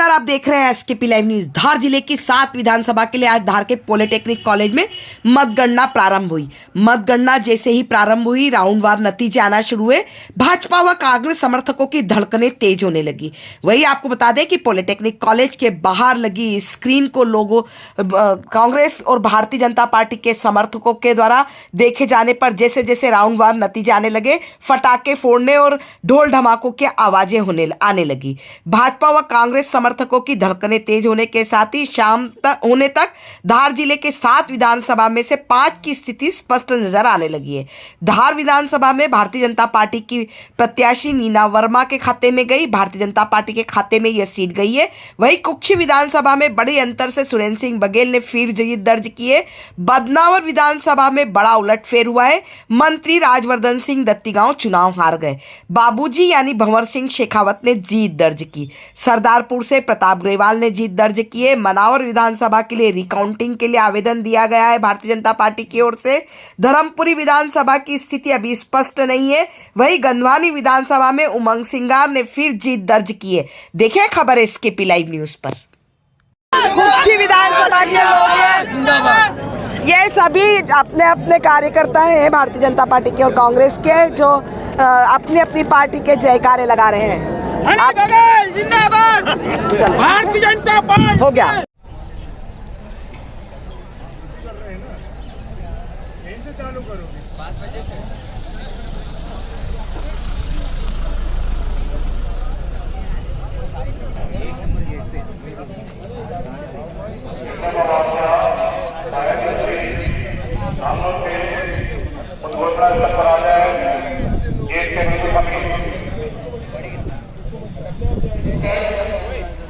नमस्कार, आप देख रहे हैं एसकेपी लाइव न्यूज। धार जिले की 7 विधानसभा के लिए आज धार के पॉलिटेक्निक कॉलेज में मतगणना प्रारंभ हुई। मतगणना जैसे ही प्रारंभ हुई, राउंडवार नतीजे आना शुरू हुए। भाजपा व कांग्रेस समर्थकों की धड़कनें तेज होने लगी। वही आपको बता दें कि पॉलिटेक्निक कॉलेज के बाहर लगी स्क्रीन को लोगों कांग्रेस और भारतीय जनता पार्टी के समर्थकों के द्वारा देखे जाने पर जैसे जैसे राउंडवार नतीजे आने लगे, फटाके फोड़ने और ढोल धमाकों की आवाजें आने लगी। भाजपा व कांग्रेस समर्थकों की धड़कनें तेज होने के साथ ही शाम होने तक धार जिले के 7 विधानसभा में से 5 की स्थिति स्पष्ट नजर आने लगी है। धार विधानसभा में भारतीय जनता पार्टी की प्रत्याशी नीना वर्मा के खाते में गई। भारतीय जनता पार्टी के खाते में यह सीट गई है। वहीं कुक्षी विधानसभा में बड़े अंतर से सुरेंद्र सिंह बघेल ने फिर जीत दर्ज की है। बदनावर विधानसभा में बड़ा उलटफेर हुआ है। मंत्री राजवर्धन सिंह दत्तीगांव चुनाव हार गए। बाबूजी यानी भंवर सिंह शेखावत ने जीत दर्ज की। सरदारपुर से प्रताप ग्रेवाल ने जीत दर्ज की है। मनावर विधानसभा के लिए रिकाउंटिंग के लिए आवेदन दिया गया है भारतीय जनता पार्टी की ओर से। धर्मपुरी विधानसभा की स्थिति अभी स्पष्ट नहीं है। वहीं गंधवानी विधानसभा में उमंग सिंगार ने फिर जीत दर्ज की है। देखें खबर एसकेपी लाइव न्यूज पर। कुक्षी विधानसभा के लोग ये सभी अपने अपने कार्यकर्ता हैं भारतीय जनता पार्टी के और कांग्रेस के, जो अपनी अपनी पार्टी के जयकारे लगा रहे हैं। जिंदाबाद भारतीय जनता पार्टी। हो गया। चालू करो।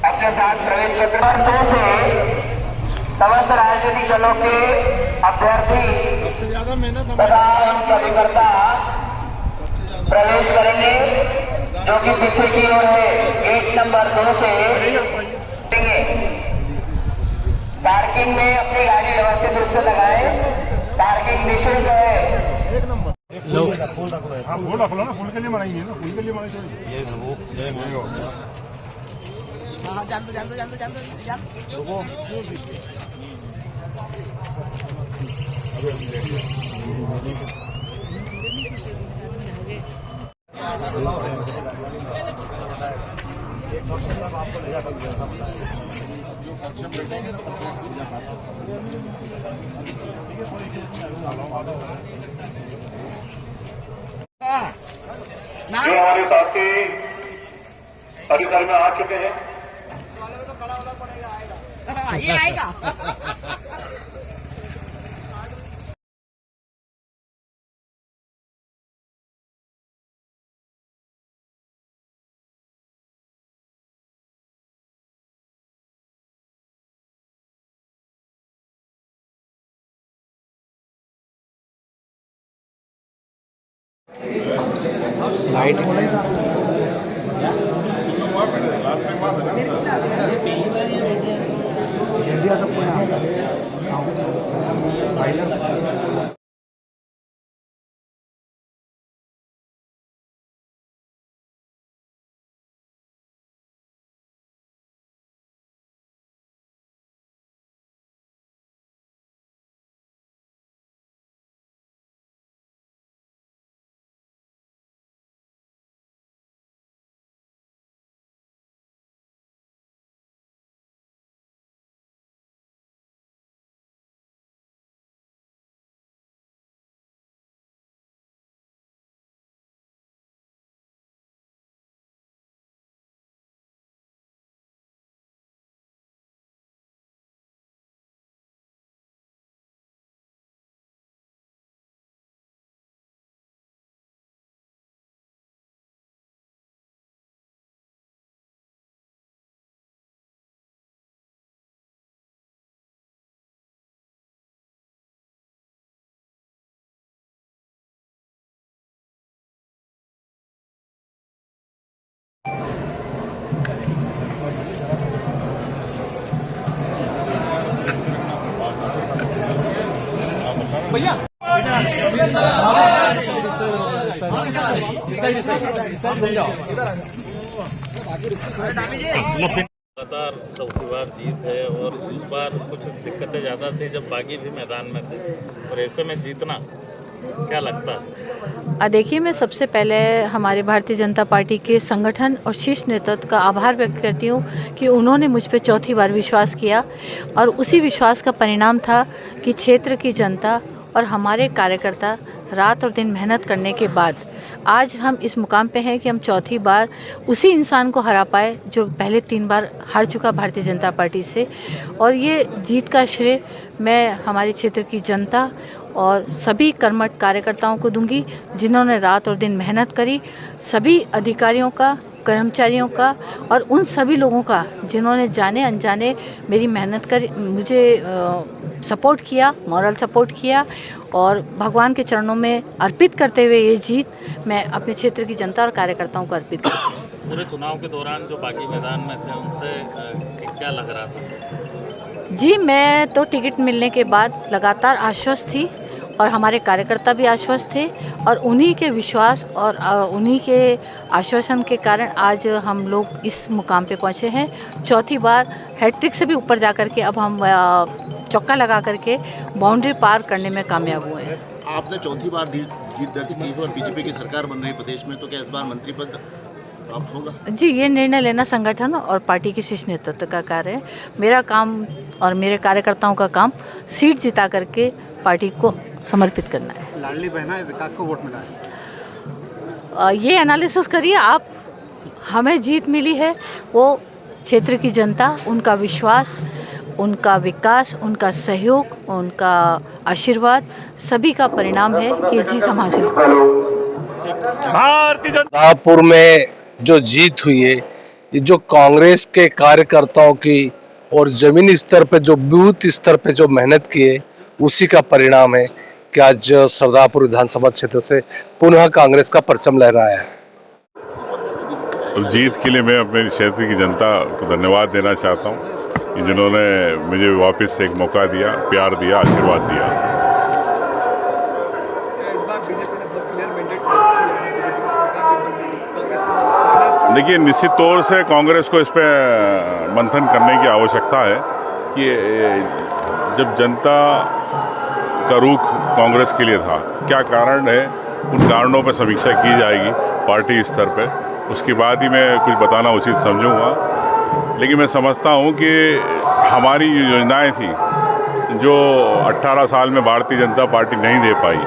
अपने साथ प्रवेश करते 2 से समस्त राजनीतिक दलों के अभ्यर्थी सबसे ज्यादा मेहनत तथा कार्यकर्ता प्रवेश करेंगे, जो कि पीछे की ओर है। गेट नंबर 2 से पार्किंग में अपनी गाड़ी व्यवस्थित रूप से लगाए। पार्किंग निःशुल्क है। 1 नंबर फूल रखो ना, फूल के लिए मनाएंगे ना, फूल के लिए मनाएंगे। जो हमारे साथी परिसर में आ चुके हैं, ये आएगा। लाइट भैया लगातार चौथी बार जीत है और इस बार कुछ दिक्कतें ज़्यादा थी जब बागी भी मैदान में थे और ऐसे में जीतना क्या लगता है? देखिए, मैं सबसे पहले हमारे भारतीय जनता पार्टी के संगठन और शीर्ष नेतृत्व का आभार व्यक्त करती हूँ कि उन्होंने मुझ पर चौथी बार विश्वास किया और उसी विश्वास का परिणाम था कि क्षेत्र की जनता और हमारे कार्यकर्ता रात और दिन मेहनत करने के बाद आज हम इस मुकाम पे हैं कि हम चौथी बार उसी इंसान को हरा पाए जो पहले 3 बार हार चुका भारतीय जनता पार्टी से। और ये जीत का श्रेय मैं हमारे क्षेत्र की जनता और सभी कर्मठ कार्यकर्ताओं को दूंगी जिन्होंने रात और दिन मेहनत करी, सभी अधिकारियों का, कर्मचारियों का और उन सभी लोगों का जिन्होंने जाने अनजाने मेरी मेहनत कर मुझे सपोर्ट किया, मॉरल सपोर्ट किया और भगवान के चरणों में अर्पित करते हुए ये जीत मैं अपने क्षेत्र की जनता और कार्यकर्ताओं को अर्पित करती हूँ। पूरे चुनाव के दौरान जो बागी मैदान में थे उनसे क्या लग रहा था? जी, मैं तो टिकट मिलने के बाद लगातार आश्वस्त थी और हमारे कार्यकर्ता भी आश्वस्त थे और उन्हीं के विश्वास और उन्हीं के आश्वासन के कारण आज हम लोग इस मुकाम पे पहुँचे हैं। चौथी बार हैट्रिक से भी ऊपर जा कर के अब हम चौका लगा करके बाउंड्री पार करने में कामयाब हुए हैं। आपने चौथी बार जीत दर्ज की है और बीजेपी की सरकार बन रही है प्रदेश में, तो क्या इस बार मंत्री पद प्राप्त होगा? जी, ये निर्णय लेना संगठन और पार्टी के शीर्ष नेतृत्व का कार्य है। मेरा काम और मेरे कार्यकर्ताओं का काम सीट जिता करके पार्टी को समर्पित करना है। लाडली बहना है, विकास को वोट मिला है, ये एनालिसिस करिए आप। हमें जीत मिली है वो क्षेत्र की जनता, उनका विश्वास, उनका विकास, उनका सहयोग, उनका आशीर्वाद सभी का परिणाम है कि जीत हम हासिल करें। भारतीय जनता रायपुर में जो जीत हुई है, ये जो कांग्रेस के कार्यकर्ताओं की और जमीनी स्तर पे जो बूथ स्तर पे जो मेहनत की है उसी का परिणाम है कि आज सरदारपुर विधानसभा क्षेत्र से पुनः कांग्रेस का परचम लहराया है। और जीत के लिए मैं अपने क्षेत्र की जनता को धन्यवाद देना चाहता हूँ जिन्होंने मुझे वापस से एक मौका दिया, प्यार दिया, आशीर्वाद दिया। इस बार बीजेपी ने बहुत क्लियर मैंडेट प्राप्त किया है, बीजेपी की सरकार भी बन गई, कांग्रेस ने देखिए, निश्चित तौर से कांग्रेस को इस पर मंथन करने की आवश्यकता है कि जब जनता का रुख कांग्रेस के लिए था, क्या कारण है, उन कारणों पर समीक्षा की जाएगी पार्टी स्तर पर। उसके बाद ही मैं कुछ बताना उचित समझूंगा। लेकिन मैं समझता हूं कि हमारी योजनाएं थी जो 18 साल में भारतीय जनता पार्टी नहीं दे पाई,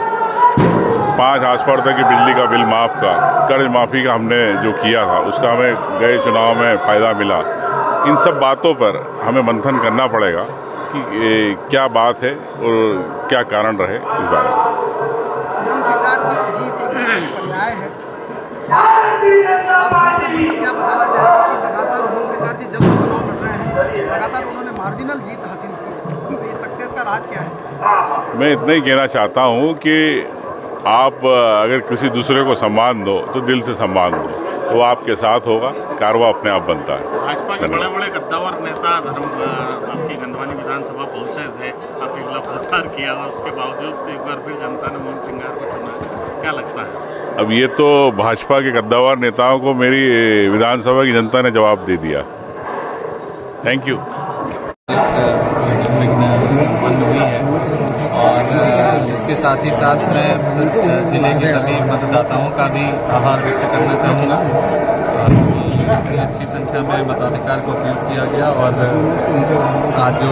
5 हॉर्सपावर की बिजली का बिल माफ़ का, कर्ज माफ़ी का हमने जो किया था उसका हमें गए चुनाव में फ़ायदा मिला। इन सब बातों पर हमें मंथन करना पड़ेगा कि क्या बात है और क्या कारण रहे इस बारे में। उमंग सरकार की जीत एक दूसरे के पर्याय है। आप जीत का मंत्र क्या बताना चाहेंगे कि लगातार उमंग सरकार जी जब चुनाव लड़ रहे हैं लगातार उन्होंने मार्जिनल जीत हासिल की है, तो ये सक्सेस का राज क्या है? मैं इतना ही कहना चाहता हूँ कि आप अगर किसी दूसरे को सम्मान दो तो दिल से सम्मान दो, तो वो आपके साथ होगा, कारवा अपने आप बनता है। भाजपा के बड़े बड़े कद्दावर नेता आपकी गंधवानी विधानसभा पहुंचे थे, आपके खिलाफ प्रचार किया था, उसके बावजूद एक बार फिर जनता ने मोहन सिंगार को चुना। क्या लगता है? अब ये तो भाजपा के कद्दावर नेताओं को मेरी विधानसभा की जनता ने जवाब दे दिया। Thank you. संपन्न हुई है और इसके साथ ही साथ मैं जिले के सभी मतदाताओं का भी आभार व्यक्त करना चाहूँगा। इतनी अच्छी संख्या में मताधिकार को प्रयोग किया गया और आज जो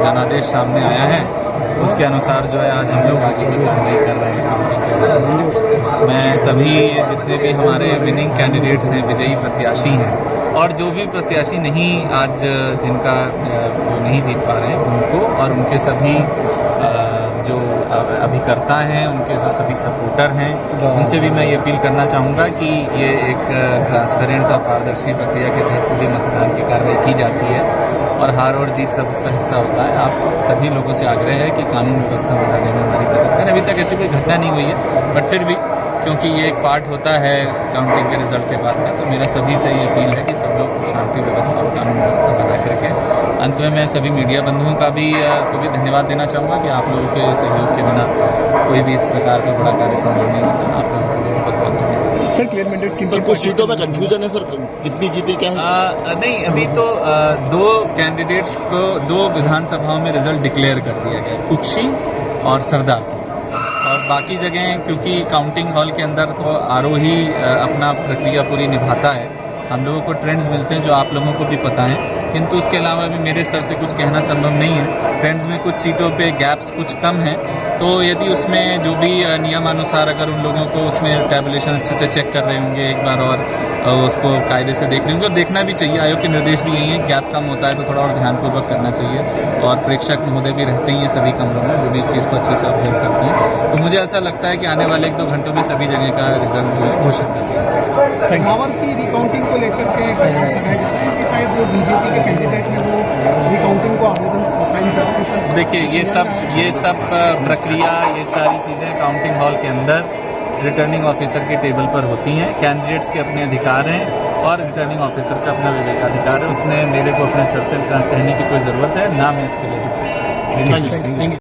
जनादेश सामने आया है उसके अनुसार जो है आज हम लोग आगे की कार्रवाई कर रहे हैं। मैं सभी जितने भी हमारे विनिंग कैंडिडेट्स हैं, विजयी प्रत्याशी हैं और जो भी प्रत्याशी नहीं आज जिनका जो नहीं जीत पा रहे हैं उनको और उनके सभी जो अभिकर्ता हैं, उनके जो सभी सपोर्टर हैं, उनसे भी मैं ये अपील करना चाहूँगा कि ये एक ट्रांसपेरेंट और पारदर्शी प्रक्रिया के तहत पूरी मतदान की कार्रवाई की जाती है और हार और जीत सब उसका हिस्सा होता है। आप सभी लोगों से आग्रह है कि कानून व्यवस्था बनाने में हमारी मदद करें। अभी तक ऐसी कोई घटना नहीं हुई है, बट फिर भी क्योंकि ये एक पार्ट होता है काउंटिंग के रिजल्ट के बाद का, तो मेरा सभी से ये अपील है कि सब लोग शांति व्यवस्था और कानून व्यवस्था बना करके। अंत में मैं सभी मीडिया बंधुओं का भी धन्यवाद देना चाहूँगा कि आप लोगों के सहयोग के बिना कोई भी इस प्रकार का बड़ा कार्य संभव नहीं होता। आप लोगों को बहुत बहुत धन्यवाद। सर क्लियर मैंडेट सर कुछ सीटों में कंफ्यूजन है सर, कितनी जीती क्या है? नहीं, अभी तो दो कैंडिडेट्स को 2 विधानसभाओं में रिजल्ट डिक्लेयर कर दिया गया, कुक्षी और सरदार, और बाकी जगह क्योंकि काउंटिंग हॉल के अंदर तो आरोही अपना प्रक्रिया पूरी निभाता है, हम लोगों को ट्रेंड्स मिलते हैं जो आप लोगों को भी पता है, किंतु उसके अलावा भी मेरे स्तर से कुछ कहना संभव नहीं है। ट्रेंड्स में कुछ सीटों पे गैप्स कुछ कम हैं, तो यदि उसमें जो भी नियमानुसार अगर उन लोगों को उसमें टैबुलेशन अच्छे से चेक कर रहे होंगे एक बार और उसको कायदे से देख रहे होंगे, और देखना भी चाहिए, आयोग के निर्देश भी यही है, गैप कम होता है तो थोड़ा और ध्यानपूर्वक करना चाहिए, और प्रेक्षक महोदय भी रहते ही हैं सभी कमरों में, वो भी इस चीज़ को अच्छे से ऑब्जर्व करते हैं। तो मुझे ऐसा लगता है कि आने वाले 1-2 घंटों में सभी जगह का रिजल्ट जो है घोषित कर दिया। मावर की रिकाउंटिंग को लेकर के लगाए जाते हैं कि शायद जो बीजेपी के कैंडिडेट हैं वो रिकाउंटिंग को आवेदन फाइल करते हैं। देखिए ये सब प्रक्रिया, ये सारी चीज़ें काउंटिंग हॉल के अंदर रिटर्निंग ऑफिसर के टेबल पर होती हैं। कैंडिडेट्स के अपने अधिकार हैं और रिटर्निंग ऑफिसर का अपना विवेकाधिकार है, उसमें मेरे को अपने स्तर से कहने की कोई ज़रूरत है ना, मैं इसके लिए